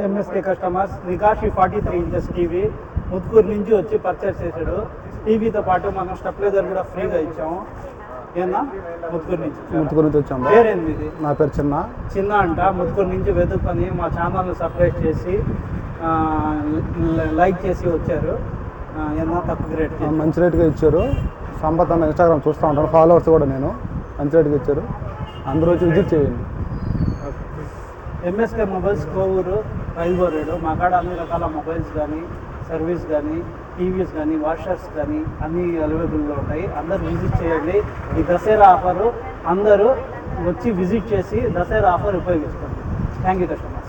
MSK customers, నికాషి 43 inches TV ముత్కూరు నుంచి వచ్చి పర్చేస్ చేశాడు. టీవీతో పాటు మనం స్టెప్లైజర్ కూడా ఫ్రీగా ఇచ్చాము. ఏనా ముత్కూరు నుంచి వచ్చాము. పేరేంది ఇది? నా పేరు చిన్న అంట. ముత్కూరు నుంచి వెతుక్కొని మా ఛానల్ని సబ్స్క్రైబ్ చేసి లైక్ చేసి వచ్చారు. ఏమన్నా తక్కువ రేట్ మంచి రేట్గా ఇచ్చారు. సంపత్ అన్న ఇన్స్టాగ్రామ్ చూస్తూ ఉంటాను, ఫాలోవర్స్ కూడా నేను మంచి రేట్గా ఇచ్చారు. అందరూ వచ్చి విజిట్ చేయండి. MSK mobiles Kovur railway road. మా కాడ అన్ని రకాల మొబైల్స్ కానీ, సర్వీస్ కానీ, టీవీస్ కానీ, వాషర్స్ కానీ అన్నీ అవైలబుల్లో ఉంటాయి. అందరూ విజిట్ చేయండి. ఈ దసరా ఆఫరు అందరూ వచ్చి విజిట్ చేసి దసరా ఆఫర్ ఉపయోగించుకోండి. Thank you customer.